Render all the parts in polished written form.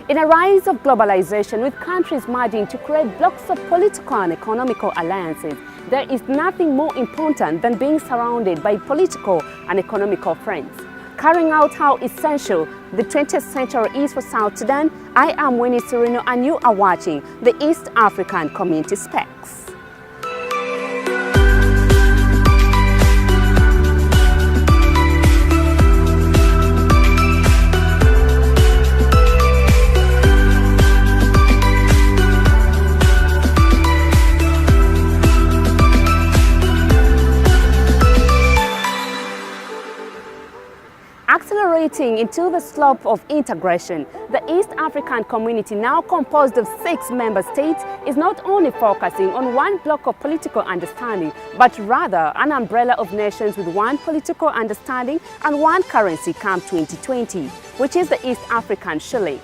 In a rise of globalization, with countries merging to create blocks of political and economical alliances, there is nothing more important than being surrounded by political and economical friends. Carrying out how essential the 20th century is for South Sudan, I am Winnie Cirino and you are watching the East African Community Specs. Accelerating into the slope of integration, the East African Community, now composed of 6 member states, is not only focusing on one block of political understanding, but rather an umbrella of nations with one political understanding and one currency come 2020, which is the East African shilling.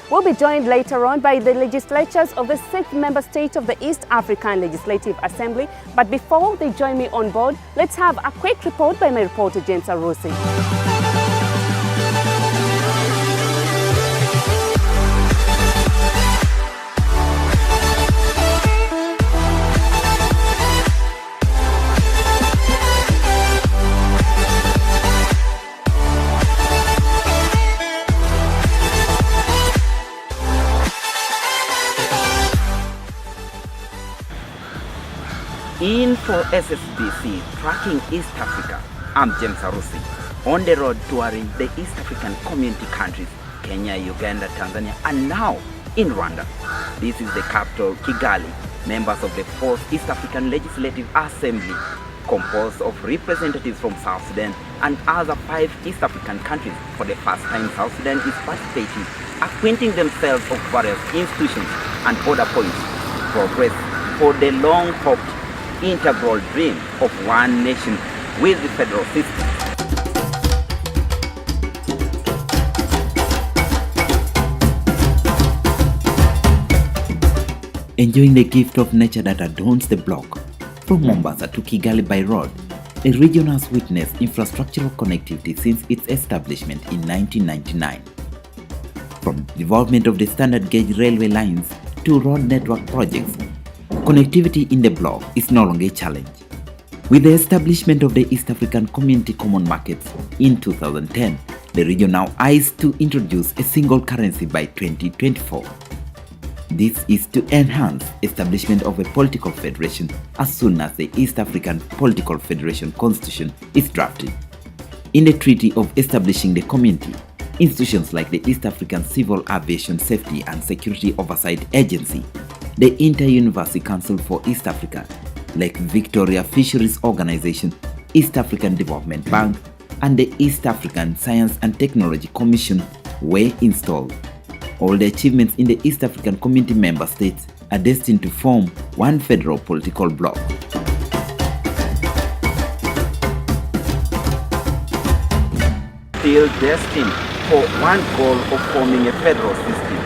We'll be joined later on by the legislatures of the 6 member states of the East African Legislative Assembly. But before they join me on board, let's have a quick report by my reporter James Arusi. In for Ssbc, tracking East Africa, I'm James Arusi, on the road touring the East African community countries, Kenya, Uganda, Tanzania, and now in Rwanda. This is the capital, Kigali. Members of the 4th East African Legislative Assembly, composed of representatives from South Sudan and other 5 East African countries. For the first time, South Sudan is participating, acquainting themselves of various institutions and border points, progress for the long-hoped integral dream of one nation with the federal system. Enjoying the gift of nature that adorns the block, from Mombasa to Kigali by road, the region has witnessed infrastructural connectivity since its establishment in 1999. From the development of the standard gauge railway lines to road network projects, connectivity in the bloc is no longer a challenge. With the establishment of the East African Community Common Markets in 2010, the region now eyes to introduce a single currency by 2024. This is to enhance establishment of a political federation as soon as the East African Political Federation Constitution is drafted. In the Treaty of Establishing the Community, institutions like the East African Civil Aviation Safety and Security Oversight Agency, the Inter-University Council for East Africa, Lake Victoria Fisheries Organization, East African Development Bank, and the East African Science and Technology Commission were installed. All the achievements in the East African Community member states are destined to form one federal political bloc. Still destined for one goal of forming a federal system,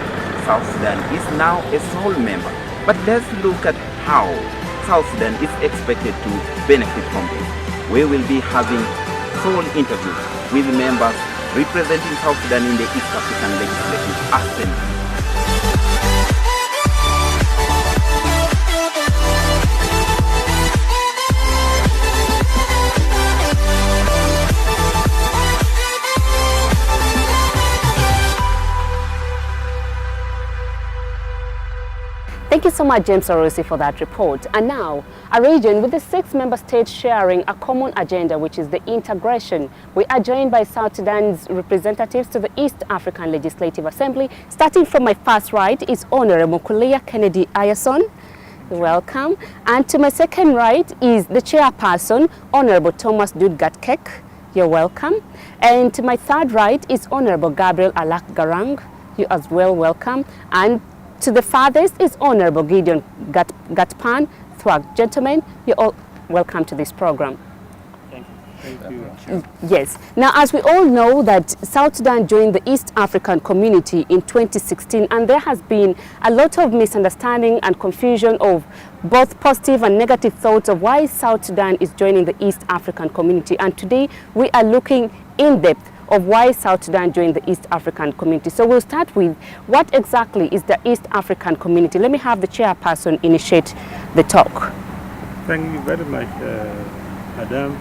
South Sudan is now a sole member. But let's look at how South Sudan is expected to benefit from this. We will be having sole interviews with members representing South Sudan in the East African Legislative Assembly. Thank you so much, James Arusi, for that report. And now, a region with the 6 member states sharing a common agenda, which is the integration. We are joined by South Sudan's representatives to the East African Legislative Assembly. Starting from my first right is Honorable Kulia Kennedy Ayason. Welcome. And to my second right is the chairperson, Honorable Thomas Dudgat-Kek. You're welcome. And to my third right is Honorable Gabriel Alak Garang. You as well welcome. And to the farthest is Honorable Gideon Gatpan Thwag. Gentlemen, you're all welcome to this program. Thank you. Yes. Now, as we all know that South Sudan joined the East African Community in 2016, and there has been a lot of misunderstanding and confusion of both positive and negative thoughts of why South Sudan is joining the East African Community. And today we are looking in depth of why South Sudan joined the East African Community. So we'll start with what exactly is the East African Community. Let me have the chairperson initiate the talk. Thank you very much, Madam.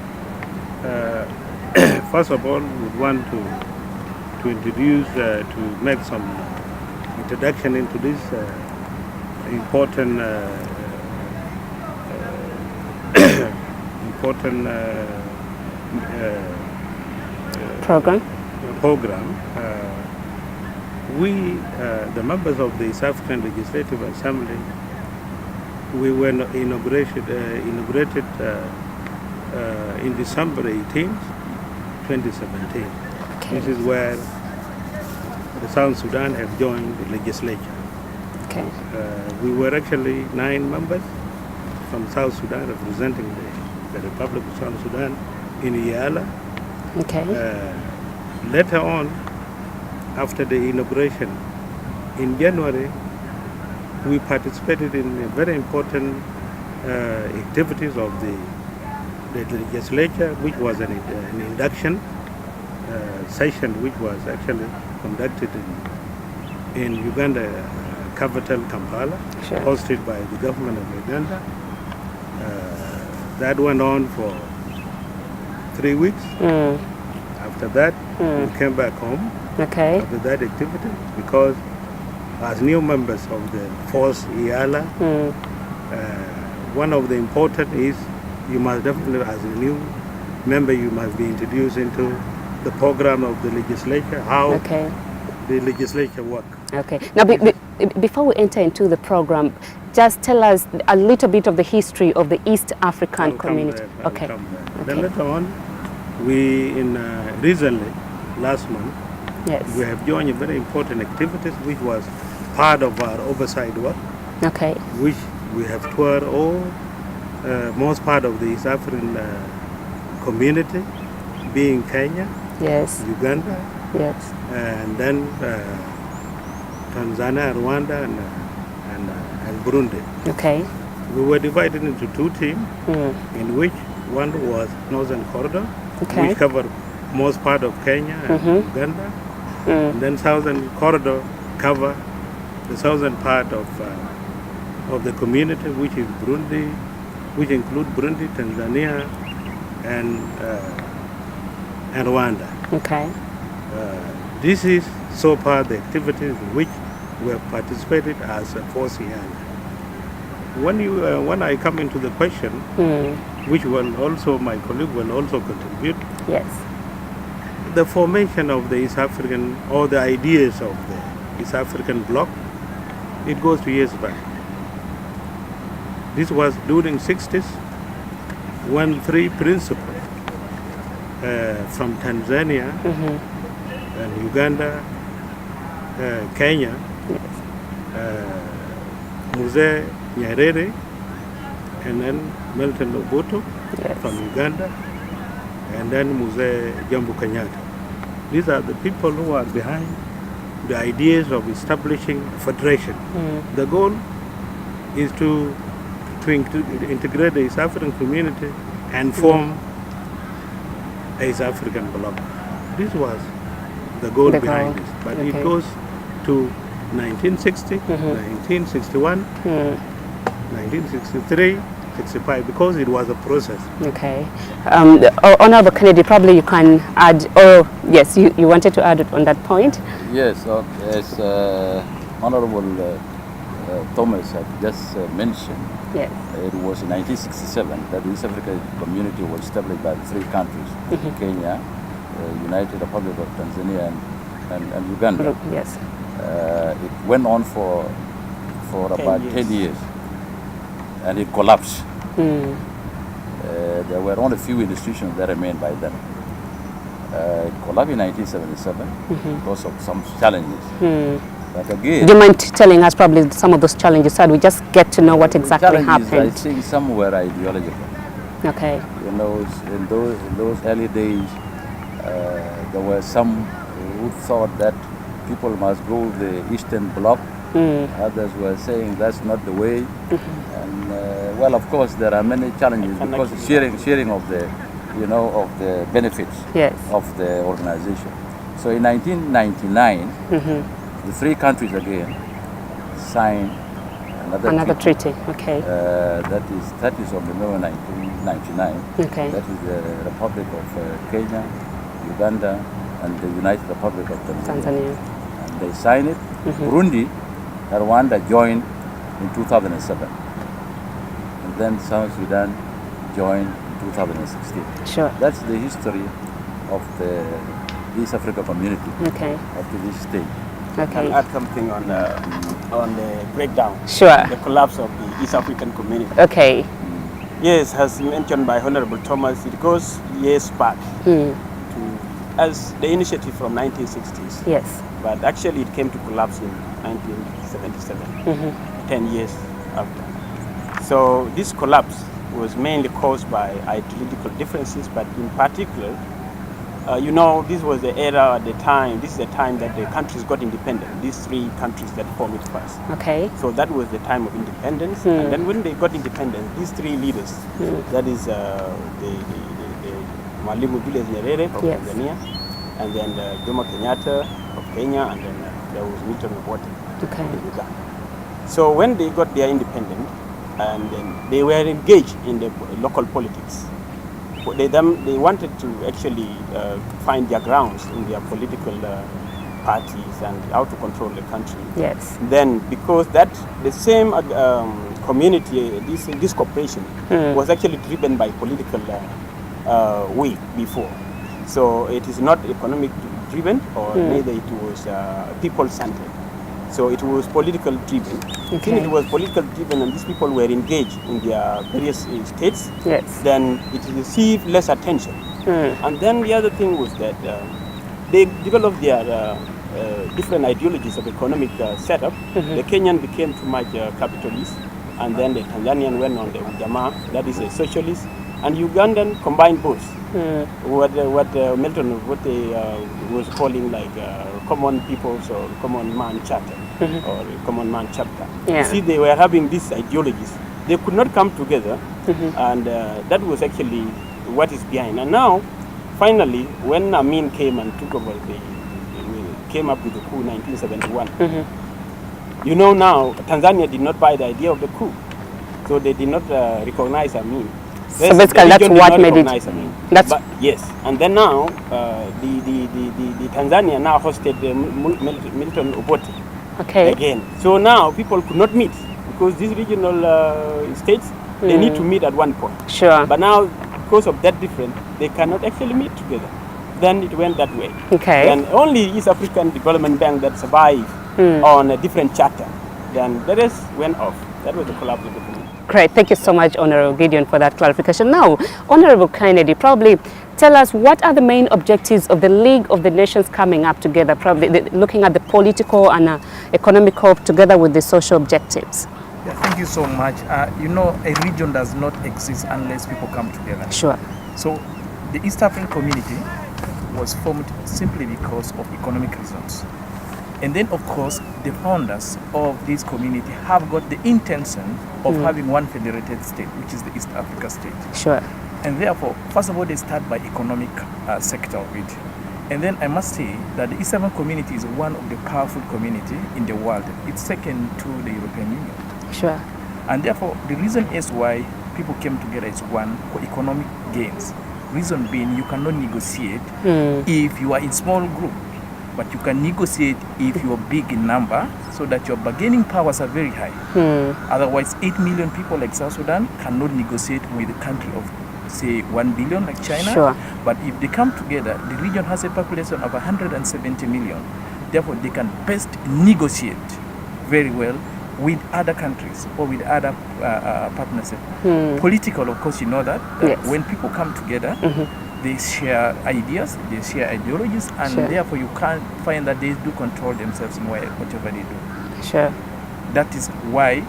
First of all, we want to introduce, to make some introduction into this important Program. We, the members of the South African Legislative Assembly, we were inaugurated in December 18, 2017. Okay. This is where the South Sudan have joined the legislature. Okay. We were actually 9 members from South Sudan representing the Republic of South Sudan in EALA. Okay. Later on, after the inauguration in January, we participated in very important activities of the legislature, which was an induction session, which was actually conducted in Uganda, capital Kampala, Sure. hosted by the government of Uganda. That went on for 3 weeks. After that, we came back home. Okay. After that activity, because as new members of the force EALA, one of the important is you must definitely, as a new member, you must be introduced into the program of the legislature, how Okay. the legislature work. Okay. Now, before we enter into the program, just tell us a little bit of the history of the East African I'll come Community. there, I'll Okay. come there. Okay. Then later on, we recently, last month, Yes. we have joined a very important activities, which was part of our oversight work, Okay. which we have toured all, most part of the East African community, being Kenya, Yes. Uganda, Yes. and then Tanzania, Rwanda, and Burundi. Okay. We were divided into 2 teams, in which one was Northern Corridor, Okay. which covered most part of Kenya and Uganda, and then Southern Corridor cover the southern part of the community, which is Burundi, which include Burundi, Tanzania, and Rwanda. Okay. This is so far the activities in which we have participated as a force EALA. When I come into the question, which will also my colleague will also contribute, Yes. the formation of the East African, or the ideas of the East African bloc, it goes to years back. This was during 60s when 3 principles from Tanzania and Uganda, Kenya, Mzee Nyerere, and then Milton Obote Yes. from Uganda, and then Mzee Jomo Kenyatta. These are the people who are behind the ideas of establishing a federation. The goal is to integrate the East African community and form a East African bloc. This was the goal behind this. But Okay. it goes to 1960, 1961, 1963, 65, because it was a process. Okay. Honorable Kennedy, probably you can add, or yes, you wanted to add on that point? Yes, as Honorable Thomas had just mentioned, Yes. it was in 1967 that the East African Community was established by the 3 countries, Kenya, United Republic of Tanzania, and Uganda. Yes. It went on for about 10 years, and it collapsed. There were only a few institutions that remained by then. It collapsed in 1977 because of some challenges. But again, Do you mind telling us probably some of those challenges so we just get to know what exactly challenges, I happened? think some were ideological. Okay. You know, in those early days, there were some who thought that people must go the Eastern Bloc. Others were saying that's not the way. And well, of course, there are many challenges because sharing of the, of the benefits Yes. of the organization. So in 1999, the three countries again signed another treaty. Okay. That is on November 1999. Okay. That is the Republic of Kenya, Uganda, and the United Republic of Tanzania. And they signed it. Burundi, Rwanda joined in 2007. And then South Sudan joined in 2016. Sure. That's the history of the East Africa community up to this stage. Okay. Can add something on the breakdown. Sure. The collapse of the East African community. Okay. Yes, as mentioned by Honorable Thomas, it goes years back as the initiative from 1960s. Yes. But actually it came to collapse in 1977, 10 years after. So this collapse was mainly caused by ideological differences, but in particular, you know, this was the era at the time, this is the time that the countries got independent, these three countries that formed it first. Okay. So that was the time of independence. And then when they got independence, these three leaders, that is the Mwalimu Julius Nyerere of Tanzania, and then Jomo Kenyatta of Kenya, and then there was Milton Obote in Uganda. So when they got their independence, and then they were engaged in the local politics. They wanted to actually find their grounds in their political parties and how to control the country. Yes. Then, because that the same community, this cooperation was actually driven by political will before. So it is not economic driven, or neither it was people centered. So it was political driven. Since it was political driven and these people were engaged in their various states, then it received less attention. And then the other thing was that they developed their different ideologies of economic setup. The Kenyan became too much capitalist, and then the Tanzanian went on the Ujamaa, that is a socialist, and Ugandan combined both. What Milton was calling like common people's or common man charter or common man chapter. You see, they were having these ideologies. They could not come together, and that was actually what is behind. And now, finally, when Amin came and took over, came up with the coup in 1971. You know, now Tanzania did not buy the idea of the coup, so they did not recognize Amin. So basically, that's what made it. But yes, and then now the Tanzania now hosted Milton Obote again. So now people could not meet because these regional states they need to meet at one point. Sure. But now because of that difference, they cannot actually meet together. Then it went that way. Okay. And only East African Development Bank that survived on a different charter. Then the rest went off. That was the collapse of the community. Great, thank you so much, Honorable Gideon, for that clarification. Now, Honorable Kennedy, probably tell us what are the main objectives of the League of the Nations coming up together, probably looking at the political and economical together with the social objectives. Yeah, thank you so much. You know, a region does not exist unless people come together. Sure. So the East African community was formed simply because of economic reasons. And then, of course, the founders of this community have got the intention of having one federated state, which is the East Africa state. Sure. And therefore, first of all, they start by economic sector of it. And then I must say that the East African community is one of the powerful community in the world. It's second to the European Union. Sure. And therefore, the reason is why people came together is one, for economic gains. Reason being, you cannot negotiate if you are in small group. But you can negotiate if you are big in number, so that your bargaining powers are very high. Otherwise, 8 million people like South Sudan cannot negotiate with a country of, say, 1 billion like China. Sure. But if they come together, the region has a population of 170 million. Therefore, they can best negotiate very well with other countries or with other partnerships. Political, of course, you know that when people come together, they share ideas, they share ideologies, and therefore you can't find that they do control themselves in whatever they do. Sure. That is why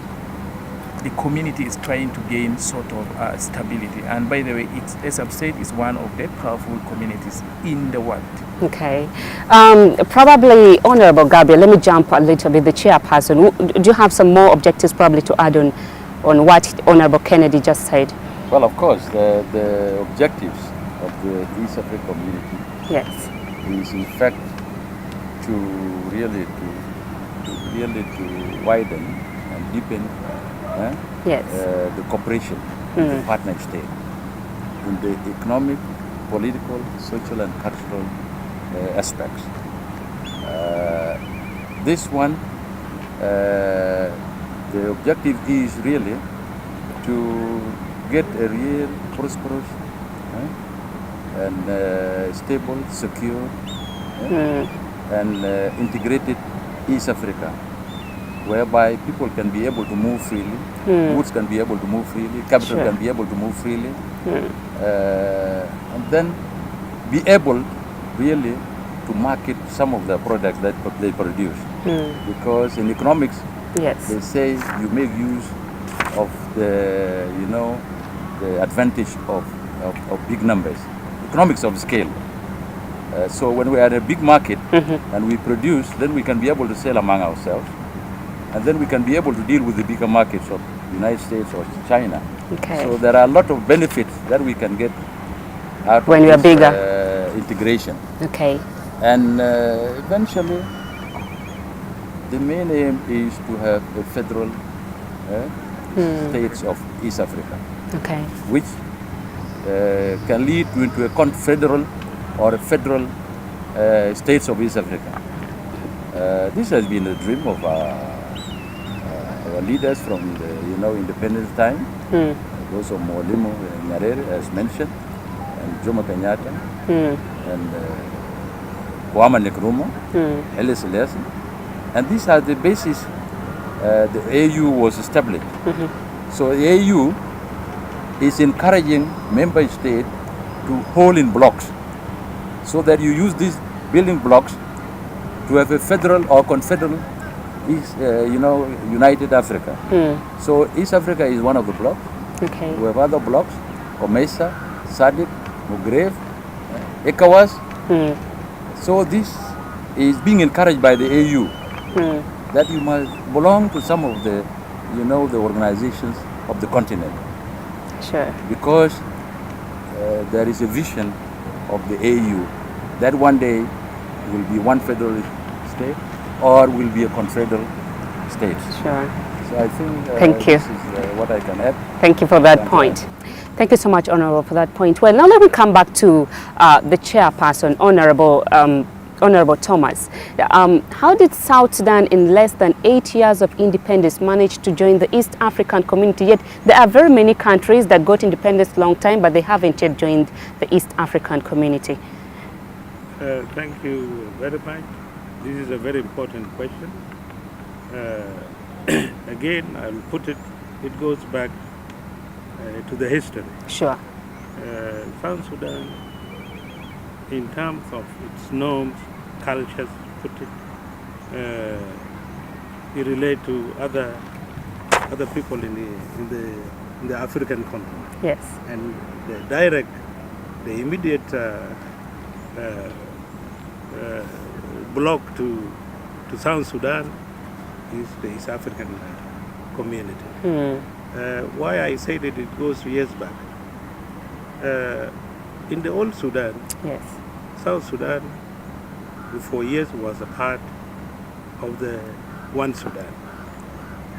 the community is trying to gain sort of stability. And by the way, as I've said, it's one of the powerful communities in the world. Okay. Probably, Honorable Gabriel, let me jump a little bit, the chairperson. Do you have some more objectives probably to add on what Honorable Kennedy just said? Well, of course, the objectives of the East African community is in fact to really to widen and deepen Yes. the cooperation with the partner state in the economic, political, social, and cultural aspects. This one, the objective is really to get a real prosperous and stable, secure, and integrated East Africa, whereby people can be able to move freely, goods can be able to move freely, capital can be able to move freely, and then be able really to market some of the products that they produce. Because in economics, Yes. they say you make use of the, the advantage of big numbers, economics of scale. So when we are in a big market and we produce, then we can be able to sell among ourselves, and then we can be able to deal with the bigger markets of the United States or China. Okay. So there are a lot of benefits that we can get out When of we are this, bigger. integration. Okay. And eventually, the main aim is to have a federal states of East Africa, Okay. which can lead into a confederal or a federal states of East Africa. This has been a dream of our leaders from the independence time. Those of Mwalimu Nyerere, as mentioned, and Jomo Kenyatta, and Kwame Nkrumah, Haile Selassie. And these are the basis the AU was established. So the AU is encouraging member states to hold in blocks, so that you use these building blocks to have a federal or confederal United Africa. So East Africa is one of the blocks. Okay. We have other blocks, COMESA, SADC, Mugrev, ECOWAS. So this is being encouraged by the AU, that you must belong to some of the, the organizations of the continent. Sure. Because there is a vision of the AU that one day will be one federal state or will be a confederal state. Sure. So I think Thank you. this is what I can add. Thank you for that Thank you. point. Thank you so much, Honorable, for that point. Well, now let me come back to the chairperson, Honorable Thomas. How did South Sudan, in less than 8 years of independence, manage to join the East African community? Yet there are very many countries that got independence long time, but they haven't yet joined the East African community. Thank you very much. This is a very important question. Again, I'll put it, it goes back to the history. Sure. South Sudan, in terms of its norms, cultures, put it, it relate to other people in the African continent. Yes. And the immediate block to South Sudan is the East African community. Why I say that it goes years back. In the old Sudan, Yes. South Sudan for years was a part of the one Sudan.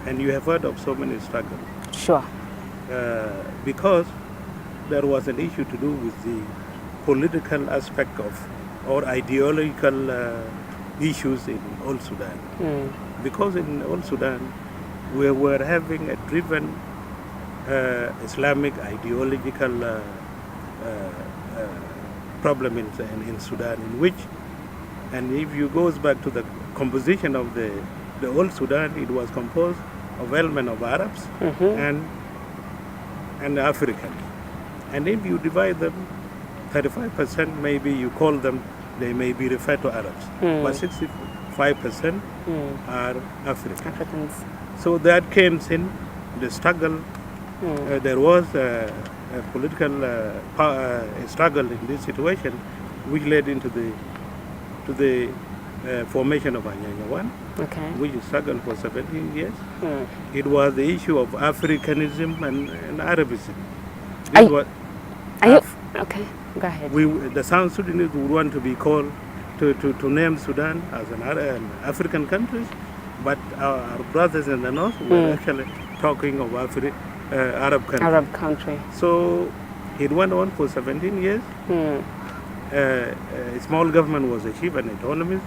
And you have heard of so many struggles. Sure. Because there was an issue to do with the political aspect of or ideological issues in old Sudan. Because in old Sudan, we were having a driven Islamic ideological problem in Sudan, in which, and if you goes back to the composition of the old Sudan, it was composed of elements of Arabs and Africans. And if you divide them, 35% maybe you call them, they may be referred to Arabs, but 65% are Africans. So that came in the struggle. There was a political struggle in this situation, which led into the formation of Anyanya One, which struggled for 17 years. It was the issue of Africanism and Arabism. Okay, go ahead. The South Sudanese would want to be called to name Sudan as an African country, but our brothers in the north were actually talking of Arab country. Arab country. So it went on for 17 years. A small government was achieved, an autonomy,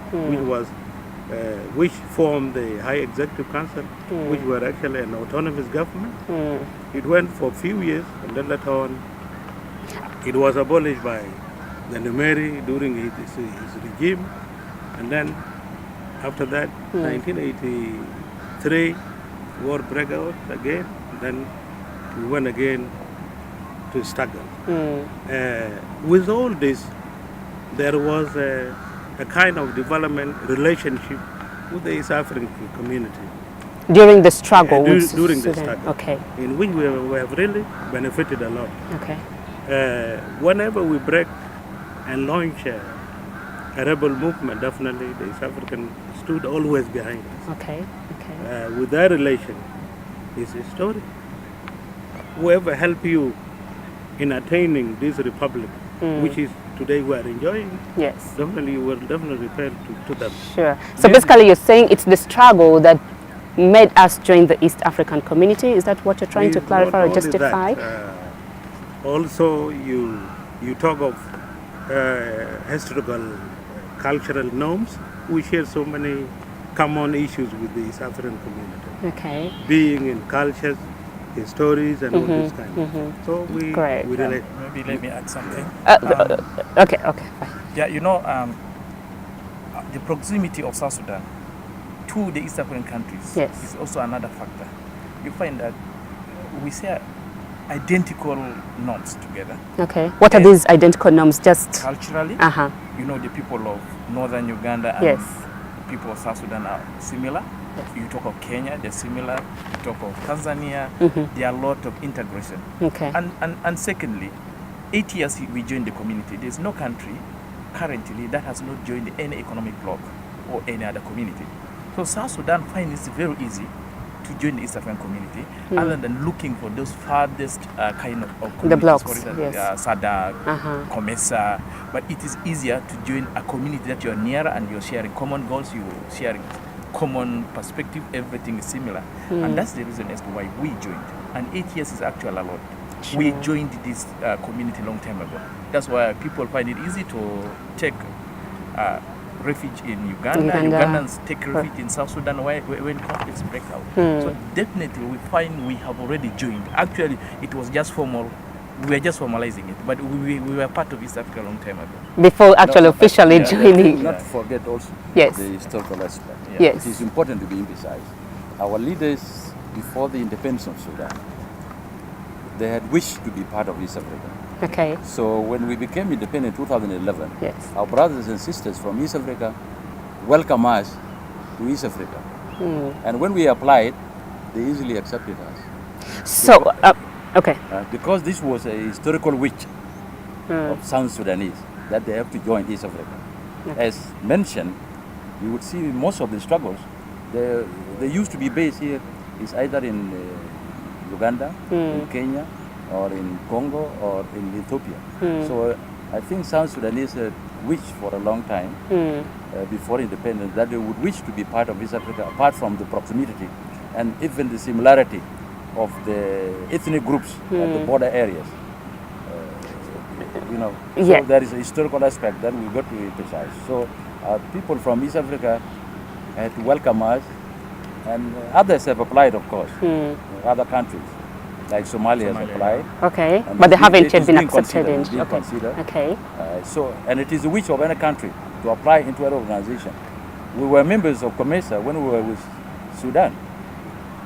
which formed the High Executive Council, which were actually an autonomous government. It went for a few years, and then later on, it was abolished by the Numeri during his regime, and then after that, 1983, war broke out again, and then we went again to struggle. With all this, there was a kind of development relationship with the East African community. During the struggle? During the struggle. Okay. In which we have really benefited a lot. Okay. Whenever we break and launch a rebel movement, definitely the East African stood always behind us. Okay. Okay. With that relation, is a story. Whoever helped you in attaining this republic, which is today we are enjoying, yes, definitely you will definitely pay to them. Sure. So basically you're saying it's the struggle that made us join the East African community. Is that what you're trying to clarify or justify? Also, you talk of historical, cultural norms. We share so many common issues with the East African community. Okay. Being in cultures, in stories, and all this kind of thing. So we relate. Maybe let me add something. Okay. Fine. Yeah, you know, the proximity of South Sudan to the East African countries is also another factor. You find that we share identical norms together. Okay. What are these identical norms? Just culturally, you know, the people of northern Uganda and people of South Sudan are similar. You talk of Kenya, they're similar. You talk of Tanzania, there are a lot of integration. Okay. And secondly, 8 years we joined the community. There's no country currently that has not joined any economic bloc or any other community. So South Sudan finds it very easy to join the East African community, other than looking for those farthest kind of communities. The blocks, for example, SADC, COMESA. But it is easier to join a community that you're nearer and you're sharing common goals, you're sharing common perspective, everything is similar. And that's the reason as to why we joined. And 8 years is actually a lot. Sure. We joined this community long time ago. That's why people find it easy to take refuge in Uganda. Ugandans take refuge in South Sudan when conflicts break out. So definitely we find we have already joined. Actually, it was just formal. We were just formalizing it, but we were part of East Africa a long time ago. Before actually officially joining. Not to forget also the historical aspect. Yes. It is important to be emphasized. Our leaders, before the independence of Sudan, they had wished to be part of East Africa. Okay. So when we became independent in 2011, our brothers and sisters from East Africa welcomed us to East Africa. And when we applied, they easily accepted us. So, okay. Because this was a historical wish of South Sudanese that they have to join East Africa. Okay. As mentioned, you would see most of the struggles, they used to be based here, is either in Uganda, in Kenya, or in Congo, or in Ethiopia. So I think South Sudanese wished for a long time, before independence, that they would wish to be part of East Africa, apart from the proximity and even the similarity of the ethnic groups at the border areas. So there is a historical aspect that we got to emphasize. So people from East Africa had to welcome us, and others have applied, of course, other countries. Like Somalia has applied. Okay, but they haven't yet been accepted. Considered. Okay. And it is the wish of any country to apply into an organization. We were members of COMESA when we were with Sudan.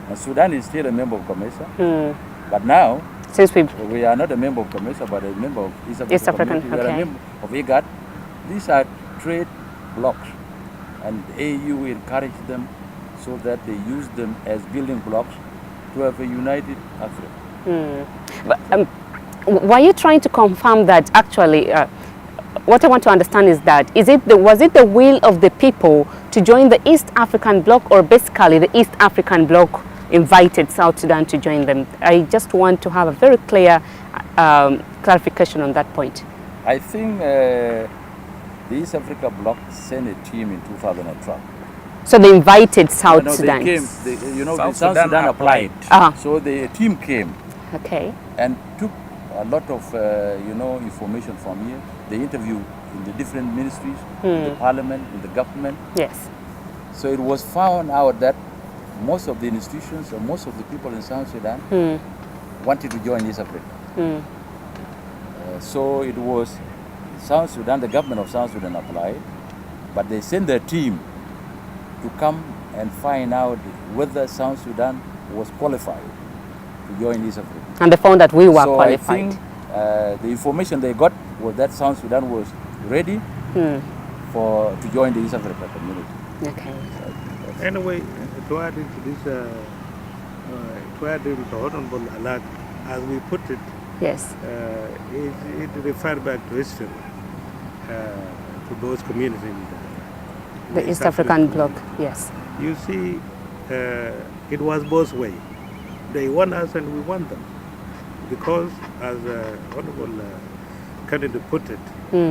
And Sudan is still a member of COMESA. But now, since we are not a member of COMESA, but a member of East African community. We are a member of IGAD. These are trade blocks. And AU encouraged them so that they use them as building blocks to have a united Africa. But, were you trying to confirm that actually, what I want to understand is that, was it the will of the people to join the East African bloc, or basically the East African bloc invited South Sudan to join them? I just want to have a very clear clarification on that point. I think the the East Africa bloc sent a team in 2012. So they invited South No, Sudan. they came. South Sudan applied. Ah. So the team came Okay. and took a lot of information from here. They interviewed in the different ministries, in the parliament, in the government. Yes. So it was found out that most of the institutions or most of the people in South Sudan wanted to join East Africa. So it was South Sudan, the government of South Sudan applied, but they sent their team to come and find out whether South Sudan was qualified to join East Africa. And they found that we were So qualified. I think the information they got was that South Sudan was ready to join the East Africa community. Okay. Anyway, to add into this, to add into Honorable Alak, as we put it, Yes. it referred back to history, to those communities in The East African bloc. Yes. You see, it was both ways. They want us and we want them. Because, as Honorable Kennedy put it,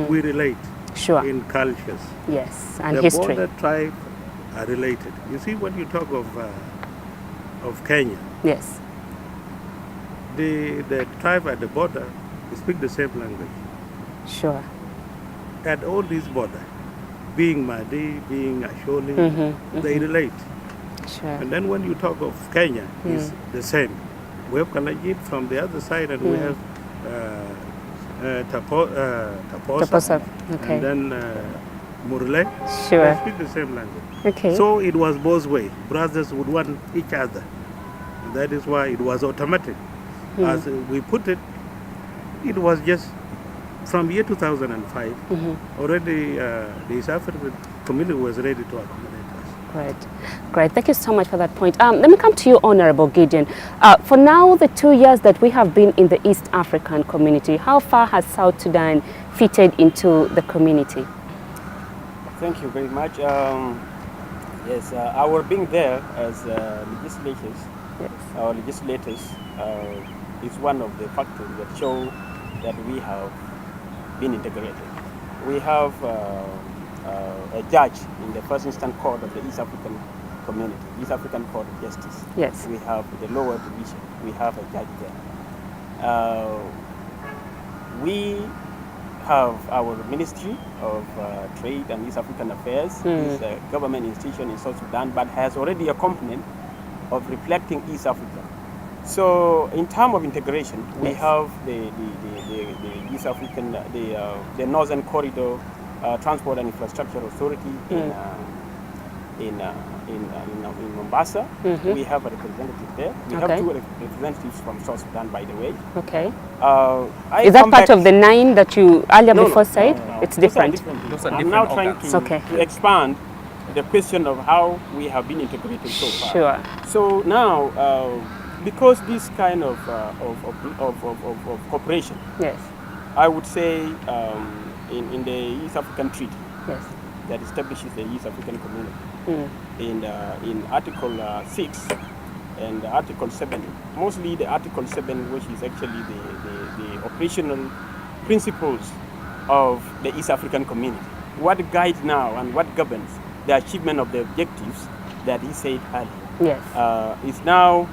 we relate Sure. in cultures. Yes. And The history. border tribes are related. You see, when you talk of Kenya, Yes. the tribe at the border speak the same language. Sure. At all these borders, being Madi, being Asholi, they relate. Sure. And then when you talk of Kenya, it's the same. We have Kalajit from the other side, and we have Taposa, Taposa, okay. and then Murle. Sure. They speak the same language. Okay. So it was both ways. Brothers would want each other. And that is why it was automatic. As we put it, it was just from year 2005, already the East African community was ready to accommodate us. Great. Great. Thank you so much for that point. Let me come to you, Honorable Gideon. For now, the 2 years that we have been in the East African community, how far has South Sudan fitted into the community? Thank you very much. Yes, our being there as legislators, our legislators, is one of the factors that show that we have been integrated. We have a judge in the first instance court of the East African community, East African Court of Justice. Yes. We have the lower division. We have a judge there. We have our Ministry of Trade and East African Affairs. It's a government institution in South Sudan, but has already a component of reflecting East Africa. So, in terms of integration, we have the East African, the Northern Corridor Transport and Infrastructure Authority in Mombasa. We have a representative there. We have two representatives from South Sudan, by the way. Okay. Is Is that part of the 9 that you earlier before said? It's different. Those are I'm different now trying organs. to expand the question of how we have been integrated so far. Sure. So now, because this kind of cooperation, Yes. I would say in the East African Treaty Yes. that establishes the East African Community, in Article 6 and Article 7, mostly the Article 7, which is actually the operational principles of the East African Community. What guides now and what governs the achievement of the objectives that he said earlier. Yes. Is now,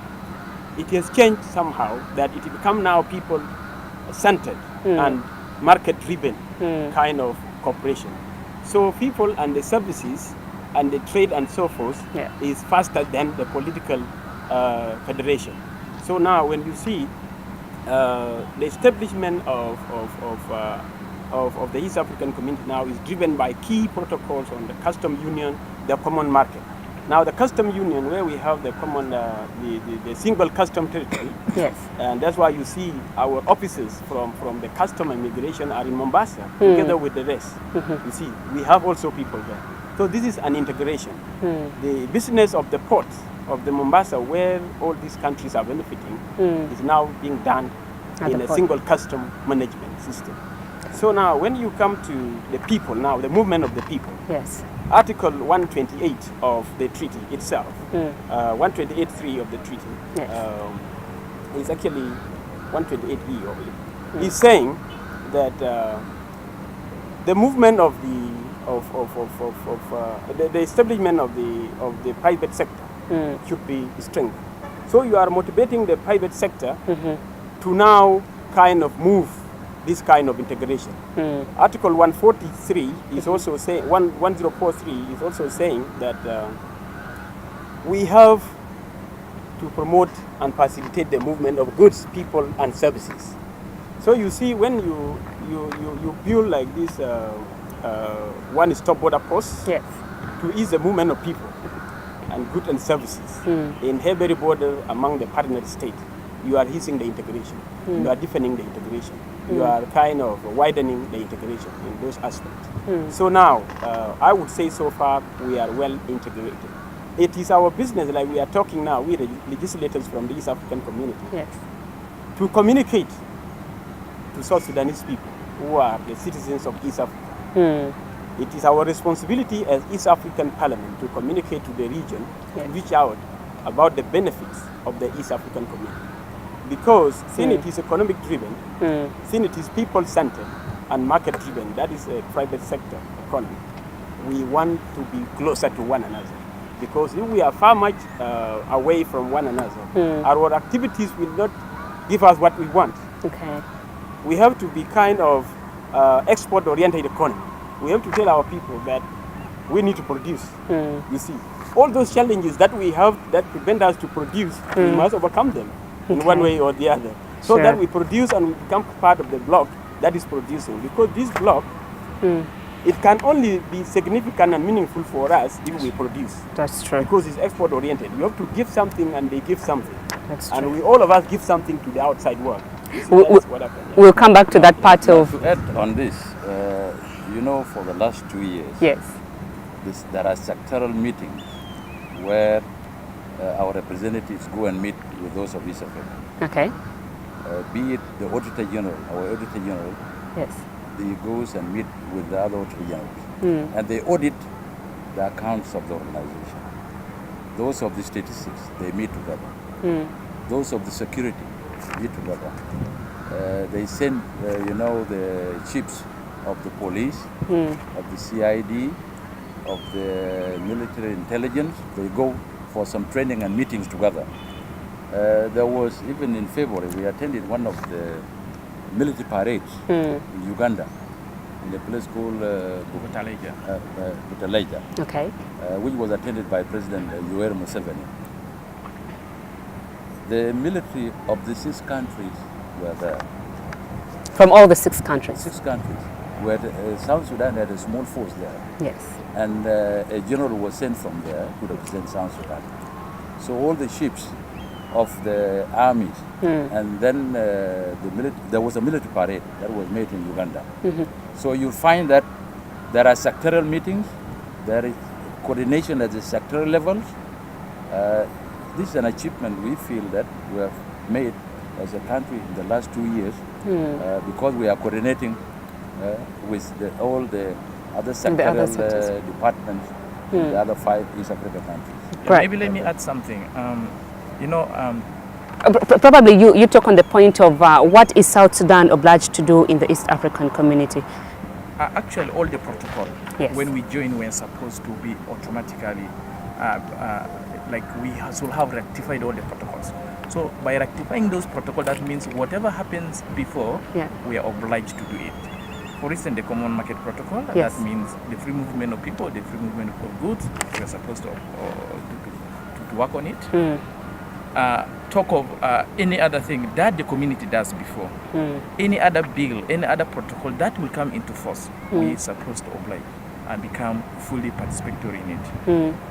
it has changed somehow that it become now people-centered and market-driven kind of cooperation. So people and the services and the trade and so forth is faster than the political federation. So now when you see the establishment of the East African community now is driven by key protocols on the custom union, the common market. Now the custom union, where we have the common, the single custom territory, Yes. and that's why you see our officers from the custom and immigration are in Mombasa together with the rest. You see, we have also people there. So this is an integration. The business of the port of the Mombasa, where all these countries are benefiting, is now being done in a single custom management system. So now when you come to the people, now the movement of the people, Yes. Article 128 of the treaty itself, 128.3 of the treaty, is actually 128E of it, is saying that the movement of the establishment of the private sector should be strengthened. So you are motivating the private sector to now kind of move this kind of integration. Article 143 is also saying 1043 is also saying that we have to promote and facilitate the movement of goods, people, and services. So you see, when you build like this one-stop border post Yes. to ease the movement of people and goods and services in every border among the partner states, you are easing the integration. You are deepening the integration. You are kind of widening the integration in those aspects. So now, I would say so far we are well integrated. It is our business, like we are talking now, we legislators from the East African community, Yes. to communicate to South Sudanese people who are the citizens of East Africa. It is our responsibility as East African Parliament to communicate to the region, Yes. reach out about the benefits of the East African community. Because since it is economic driven, since it is people centered and market driven, that is a private sector economy, we want to be closer to one another. Because if we are far much away from one another, our activities will not give us what we want. Okay. We have to be kind of export-oriented economy. We have to tell our people that we need to produce. You see, all those challenges that we have that prevent us to produce, we must overcome them in one way or the other, so Sure. that we produce and we become part of the bloc that is producing. Because this bloc, it can only be significant and meaningful for us if we produce. That's true. Because it's export-oriented. You have to give something and they give something. That's true. And we all of us give something to the outside world. You see, We- that's what happened. We'll come back to that part of. To add on this, you know, for the last 2 years, Yes. there are sectoral meetings where our representatives go and meet with those of East Africa. Okay. Be it the Auditor General, our Auditor General, Yes. he goes and meet with the other Auditor Generals. And they audit the accounts of the organization. Those of the statistics, they meet together. Those of the security meet together. They send, you know, the chiefs of the police, of the CID, of the military intelligence. They go for some training and meetings together. There was, even in February, we attended one of the military parades in Uganda, in a place called Butaleja, Okay. which was attended by President Yoweri Museveni. The military of the 6 countries were there. From all the 6 countries. 6 countries. Where South Sudan had a small force there. Yes. And a general was sent from there to represent South Sudan. So all the ships of the armies, and then there was a military parade that was made in Uganda. So you'll find that there are sectoral meetings, there is coordination at the sectoral levels. This is an achievement we feel that we have made as a country in the last 2 years, because we are coordinating with all the other sectoral departments in the other 5 East African countries. Yeah, Right. maybe let me add something. You know, Probably you talk on the point of what is South Sudan obliged to do in the East African community. actually all the protocol, Yes. when we join, we're supposed to be automatically, like we should have rectified all the protocols. So by rectifying those protocols, that means whatever happens before, Yeah. we are obliged to do it. For instance, the Common Market Protocol, Yes. that means the free movement of people, the free movement of goods, we're supposed to work on it. Talk of any other thing that the community does before, any other bill, any other protocol that will come into force, we're supposed to oblige and become fully participatory in it.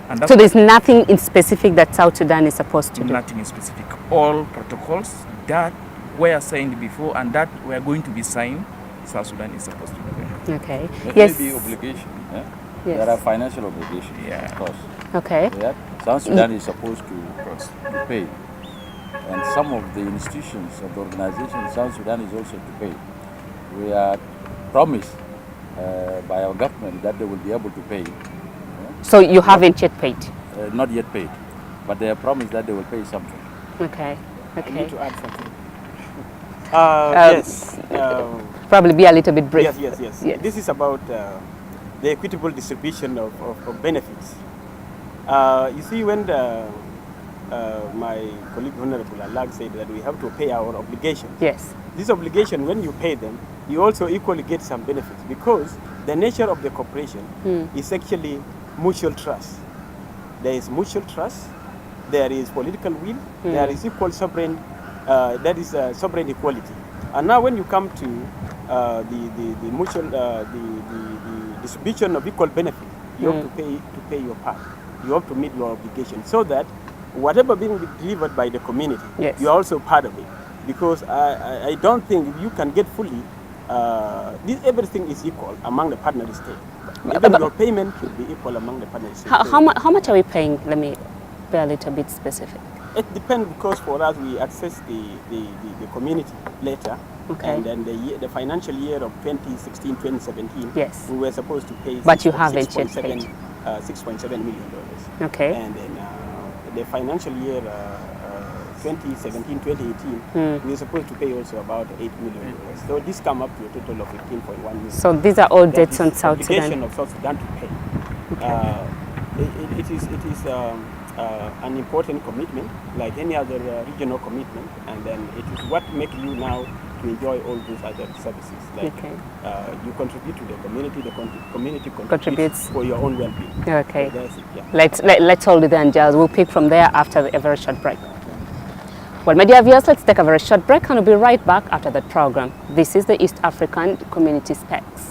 And that's So there's nothing in specific that South Sudan is supposed to do. nothing in specific. All protocols that were signed before and that were going to be signed, South Sudan is supposed to do them. Okay. There Yes. may be obligation. Yes. There are financial obligations, Yeah. of course. Okay. Yeah. South Sudan is supposed to pay. And some of the institutions of the organization, South Sudan is also to pay. We are promised by our government that they will be able to pay. So you haven't yet paid. Not yet paid, but they are promised that they will pay something. Okay. I Okay. need to add something. Yes. Probably be a little bit brief. Yes. This is about the equitable distribution of benefits. You see, when my colleague Honorable Alag said that we have to pay our obligations. Yes. This obligation, when you pay them, you also equally get some benefits, because the nature of the cooperation is actually mutual trust. There is mutual trust, there is political will, there is equal sovereign, that is sovereign equality. And now when you come to the mutual, the distribution of equal benefit, you have to pay your part. You have to meet your obligation, so that whatever being delivered by the community, you are also part of it. Because I don't think you can get fully, everything is equal among the partner states. Even your payment should be equal among the partner states. How much are we paying? Let me be a little bit specific. It depends, because for us we access the community later. Okay. And then the financial year of 2016-2017, yes, we were supposed to pay but you haven't yet paid. $6.7 million. Okay. And then the financial year 2017-2018, we were supposed to pay also about $8 million. So this come up to a total of $15.1 million. So these are all debts on South Sudan. Obligation of South Sudan to pay. Okay. It is an important commitment, like any other regional commitment, and then it is what makes you now to enjoy all those other services. Like you contribute to the community contributes for your own well-being. Okay. So that's it, yeah. Let's hold it there, Giles. We'll pick from there after a very short break. Well, my dear viewers, let's take a very short break, and we'll be right back after that program. This is the East African Community Specs.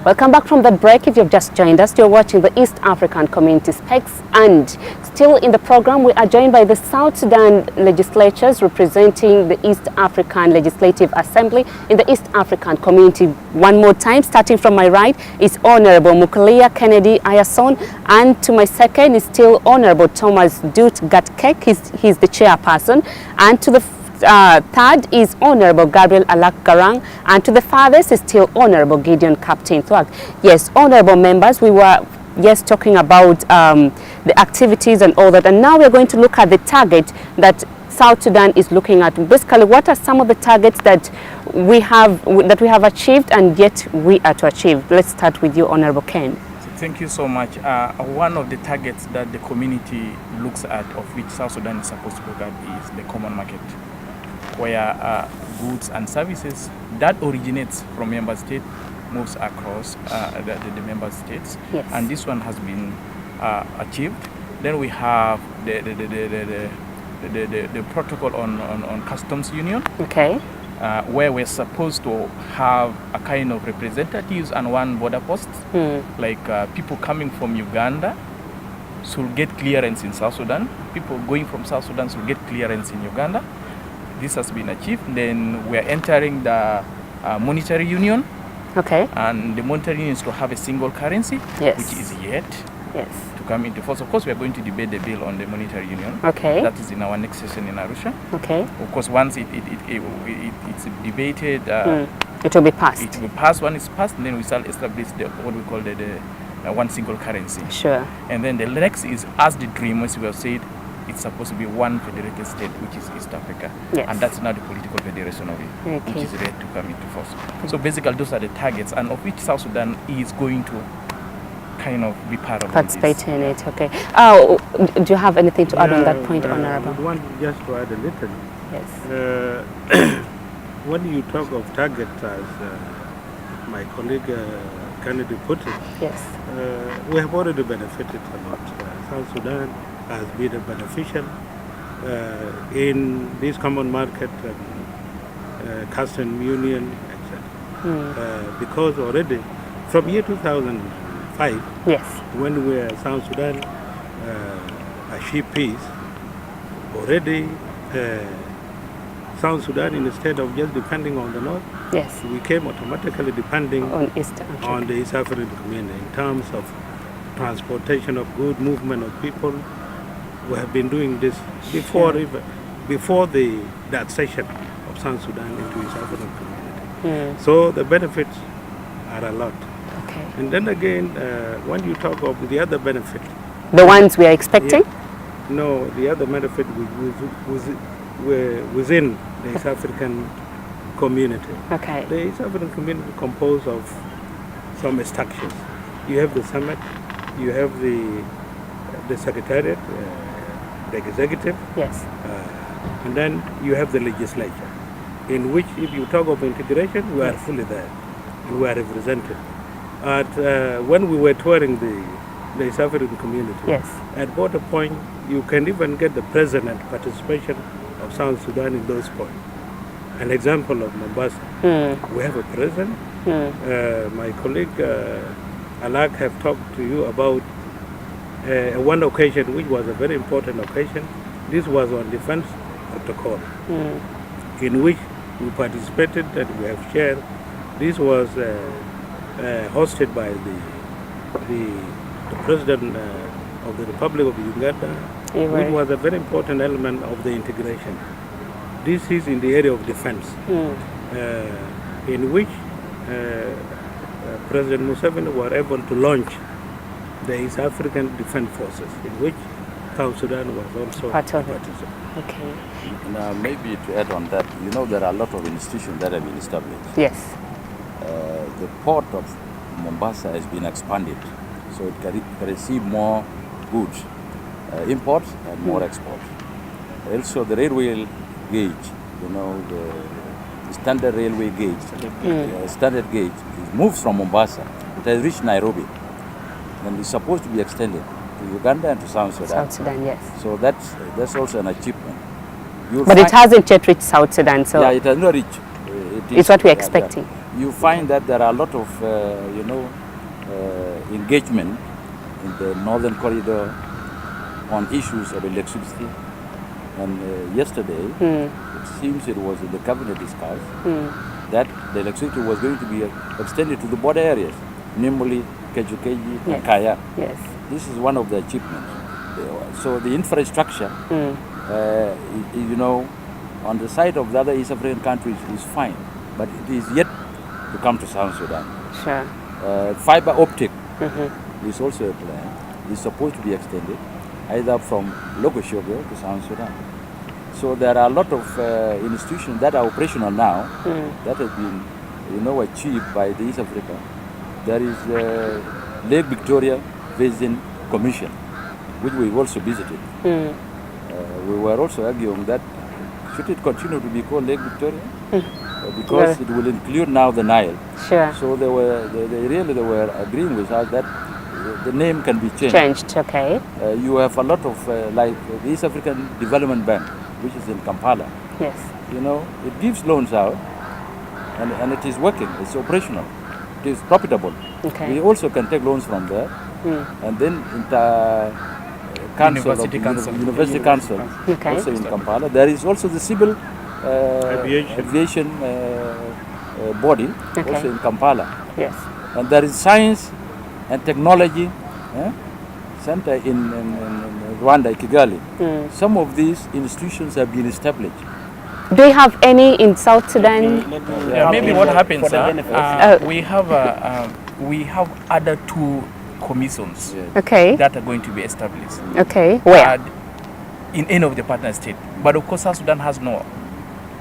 Welcome back from that break. If you've just joined us, you're watching the East African Community Specs, and still in the program we are joined by the South Sudan legislatures representing the East African Legislative Assembly in the East African Community. One more time, starting from my right is Honorable Mukalia Kennedy Ayason, and to my second is still Honorable Thomas Dut Gatkek. He's the chairperson, and to the third is Honorable Gabriel Alak Garang, and to the farthest is still Honorable Gideon Captain Thwak. Yes, honorable members, we were talking about the activities and all that, and now we're going to look at the target that South Sudan is looking at. Basically, what are some of the targets that we have achieved and yet we are to achieve? Let's start with you, Honorable Ken. Thank you so much. One of the targets that the community looks at, of which South Sudan is supposed to look at, is the common market, where goods and services that originates from member state moves across the member states. Yes. And this one has been achieved. Then we have the protocol on customs union. Okay. Where we're supposed to have a kind of representatives and one border post. Like people coming from Uganda should get clearance in South Sudan. People going from South Sudan should get clearance in Uganda. This has been achieved. Then we are entering the monetary union. Okay. And the monetary union is to have a single currency, yes, which is yet yes to come into force. Of course, we are going to debate the bill on the monetary union. Okay. That is in our next session in Arusha. Okay. Of course, once it's debated, it will be passed. It will pass. When it's passed, then we shall establish what we call the one single currency. Sure. And then the next is, as the dream, as we have said, it's supposed to be one federated state, which is East Africa. Yes. And that's now the political federation of it, okay, which is ready to come into force. So basically, those are the targets, and of which South Sudan is going to kind of be part of participate in it. Okay. Do you have anything to add on that point, Honorable? I want just to add a little. Yes. When you talk of targets, as my colleague Kennedy put it, yes, we have already benefited a lot. South Sudan has been a beneficial in this common market and custom union, etc. Because already from year 2005, yes, when we were South Sudan achieved peace, already South Sudan, instead of just depending on the north, yes, we came automatically depending on East Africa, on the East African community in terms of transportation of goods, movement of people. We have been doing this before, even before the accession of South Sudan into East African community. So the benefits are a lot. Okay. And then again, when you talk of the other benefit, The ones we are expecting? no, the other benefit within the East African community. Okay. The East African community is composed of some structures. You have the summit, you have the secretariat, the executive, Yes. and then you have the legislature, in which if you talk of integration, we are fully there, and we are represented. When we were touring the East African community, Yes. at border point, you can even get the president participation of South Sudan in those points. An example of Mombasa, we have a president. My colleague Alak have talked to you about one occasion, which was a very important occasion. This was on defense protocol, in which we participated and we have shared. This was hosted by the president of the Republic of Uganda, which was a very important element of the integration. This is in the area of defense, in which President Museveni were able to launch the East African Defense Forces, in which South Sudan was also Part of it. participating. Okay. Now, maybe to add on that, you know, there are a lot of institutions that have been established. Yes. The port of Mombasa has been expanded, so it can receive more goods, imports and more exports. Also, the railway gauge, you know, the standard railway gauge, standard gauge, it moves from Mombasa. It has reached Nairobi, and it's supposed to be extended to Uganda and to South Sudan. South Sudan, yes. So that's also an achievement. But it hasn't yet reached South Sudan, so Yeah, it has not reached. it's what we're expecting. You find that there are a lot of, engagement in the northern corridor on issues of electricity. And yesterday, it seems it was in the cabinet discussed that the electricity was going to be extended to the border areas, namely Kejukeji and Kaya. Yes. This is one of the achievements. So the infrastructure, on the side of the other East African countries is fine, but it is yet to come to South Sudan. Sure. Fiber optic is also a plan. It's supposed to be extended either from Logoshogo to South Sudan. So there are a lot of institutions that are operational now that have been, achieved by the East Africa. There is Lake Victoria Basin Commission, which we've also visited. We were also arguing that should it continue to be called Lake Victoria? Because it will include now the Nile. Sure. So they were agreeing with us that the name can be changed. Okay. You have a lot of like the East African Development Bank, which is in Kampala. Yes. It gives loans out, and it is working. It's operational. It is profitable. Okay. We also can take loans from there, and then University Council, Okay. also in Kampala. There is also the civil aviation body, also in Kampala. Yes. And there is science and technology center in Rwanda, Kigali. Some of these institutions have been established. Do you have any in South Sudan? Maybe what happens, we have other two commissions Okay. that are going to be established. Okay. Where? In any of the partner states. But of course, South Sudan has no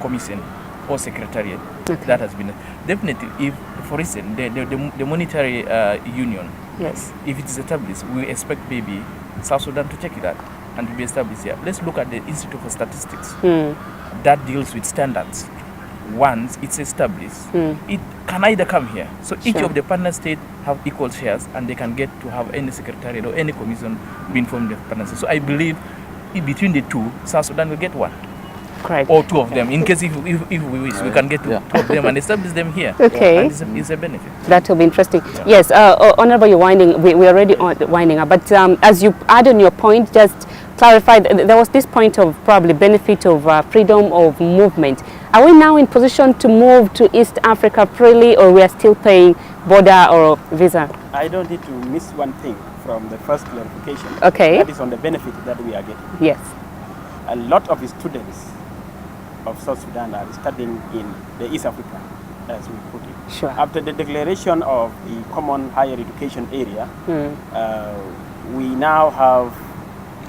commission or secretariat that has been. Definitely, if, for instance, the monetary union, Yes. if it is established, we expect maybe South Sudan to check it out and to be established here. Let's look at the Institute for Statistics that deals with standards. Once it's established, it can either come here. So each of the partner states have equal shares, and they can get to have any secretariat or any commission being formed in the partner state. So I believe in between the two, South Sudan will get one. Correct. Or two of them. In case if we wish, we can get two of them and establish them here. Okay. And it's a benefit. That will be interesting. Yes, Honorable, you're we're already winding up. But as you add on your point, just clarify, there was this point of probably benefit of freedom of movement. Are we now in position to move to East Africa freely, or we are still paying border or visa? I don't need to miss one thing from the first clarification. Okay. That is on the benefit that we are getting. Yes. A lot of students of South Sudan are studying in the East Africa as we put it. Sure. After the declaration of the common higher education area, we now have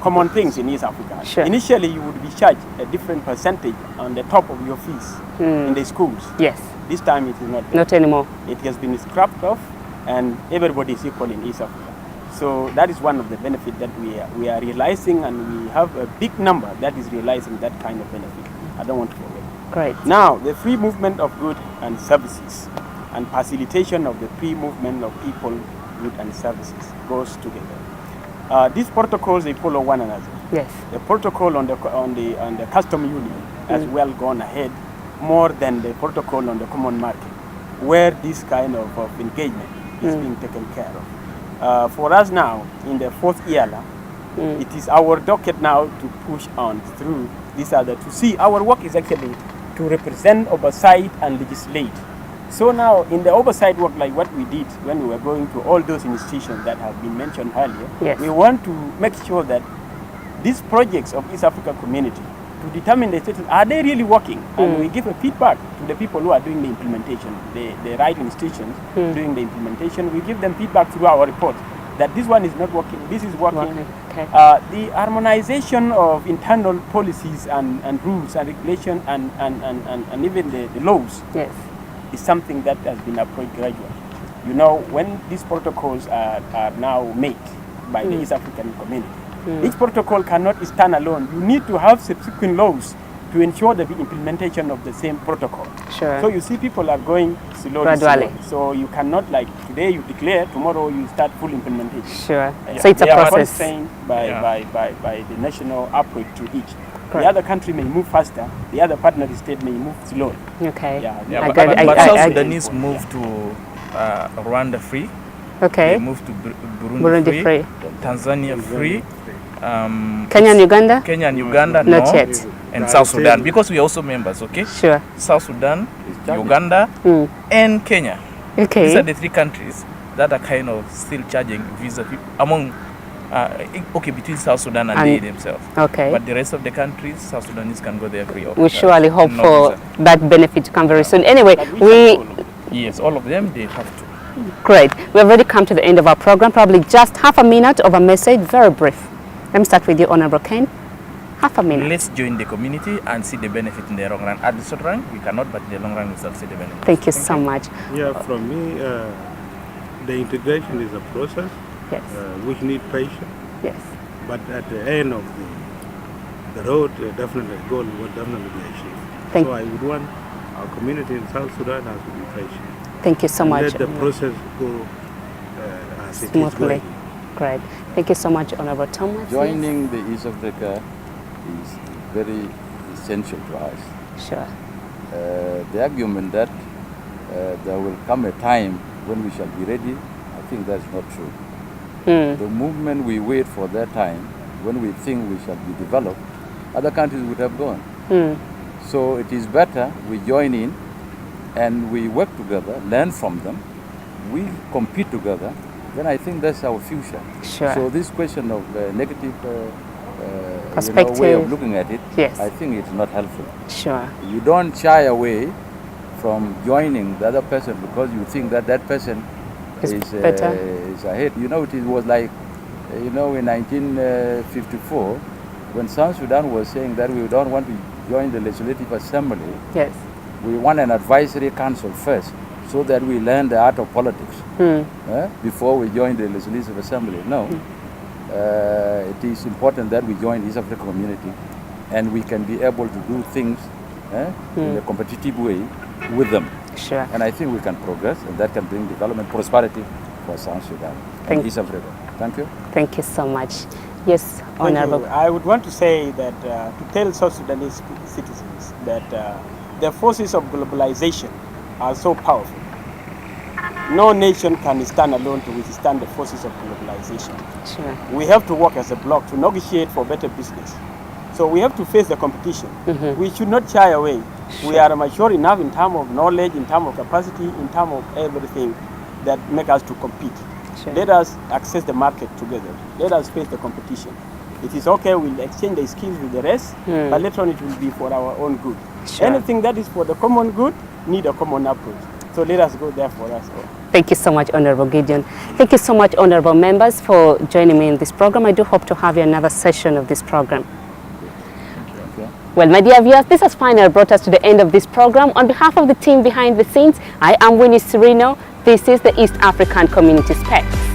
common things in East Africa. Sure. Initially, you would be charged a different percentage on the top of your fees in the schools. Yes. This time it is not there. Not anymore. It has been scrapped off, and everybody is equal in East Africa. So that is one of the benefits that we are realizing, and we have a big number that is realizing that kind of benefit. I don't want to forget. Great. Now, the free movement of goods and services and facilitation of the free movement of people, goods and services goes together. These protocols, they follow one another. Yes. The protocol on the custom union has well gone ahead more than the protocol on the common market, where this kind of engagement is being taken care of. For us now, in the fourth EALA, it is our docket now to push on through this other, to see our work is actually to represent, oversight, and legislate. So now, in the oversight work, like what we did when we were going to all those institutions that have been mentioned earlier, yes, we want to make sure that these projects of East Africa community, to determine the status, are they really working? And we give a feedback to the people who are doing the implementation, the right institutions doing the implementation. We give them feedback through our report that this one is not working, this is working. Okay. The harmonization of internal policies and rules and regulation and even the laws, yes, is something that has been approached gradually. You know, when these protocols are now made by the East African community, each protocol cannot stand alone. You need to have subsequent laws to ensure the implementation of the same protocol. Sure. So you see people are going slowly. Gradually. So you cannot, like, today you declare, tomorrow you start full implementation. Sure. So it's a process. Constrained by the national approach to each. Correct. The other country may move faster, the other partner state may move slowly. Okay. Yeah, but South Sudanese moved to Rwanda free. Okay. They moved to Burundi free. Tanzania free. Kenya and Uganda? Kenya and Uganda, not no. yet. And South Sudan, because we are also members, okay? Sure. South Sudan, Uganda, and Kenya. Okay. These are the three countries that are kind of still charging visa among, between South Sudan and they themselves. Okay. But the rest of the countries, South Sudanese can go there free of We surely hope no for visa. that benefit to come very soon. Anyway, Yes, all of them, they have to. Great. We've already come to the end of our program. Probably just half a minute of a message, very brief. Let me start with you, Honorable Ken. Half a minute. Let's join the community and see the benefit in the long run. At the short run, we cannot, but in the long run, we shall see the benefit. Thank you so much. Yeah, from me, the integration is a process Yes. which need patience. Yes. But at the end of the road, definitely the goal will definitely be achieved. So I would want our community in South Sudan has to be patient. Thank you so much. Let the process go as it is smoothly. going. Great. Thank you so much, Honorable Thomas. Joining the East Africa is very essential to us. Sure. The argument that there will come a time when we shall be ready, I think that's not true. The movement we wait for that time, when we think we shall be developed, other countries would have gone. So it is better we join in and we work together, learn from them, we compete together, then I think that's our future. Sure. So this question of negative perspective, way of looking at it, yes, I think it's not helpful. Sure. You don't shy away from joining the other person because you think that that person is better. Is ahead. You know, it was like, in 1954, when South Sudan was saying that we don't want to join the Legislative Assembly, yes, we want an advisory council first, so that we learn the art of politics before we join the Legislative Assembly. No, it is important that we join the East African community, and we can be able to do things in a competitive way with them. Sure. And I think we can progress, and that can bring development, prosperity for South Sudan and East Africa. Thank you. Thank you so much. Yes, Honorable. I would want to say that to tell South Sudanese citizens that the forces of globalization are so powerful. No nation can stand alone to withstand the forces of globalization. Sure. We have to work as a bloc to negotiate for better business. So we have to face the competition. We should not shy away. Sure. We are mature enough in terms of knowledge, in terms of capacity, in terms of everything that make us to compete. Sure. Let us access the market together. Let us face the competition. It is okay, we'll exchange the skills with the rest, but later on it will be for our own good. Sure. Anything that is for the common good need a common approach. So let us go there for us all. Thank you so much, Honorable Gideon. Thank you so much, honorable members, for joining me in this program. I do hope to have you another session of this program. Okay. Well, my dear viewers, this has finally brought us to the end of this program. On behalf of the team behind the scenes, I am Winnie Cirino. This is the East African Community Specs.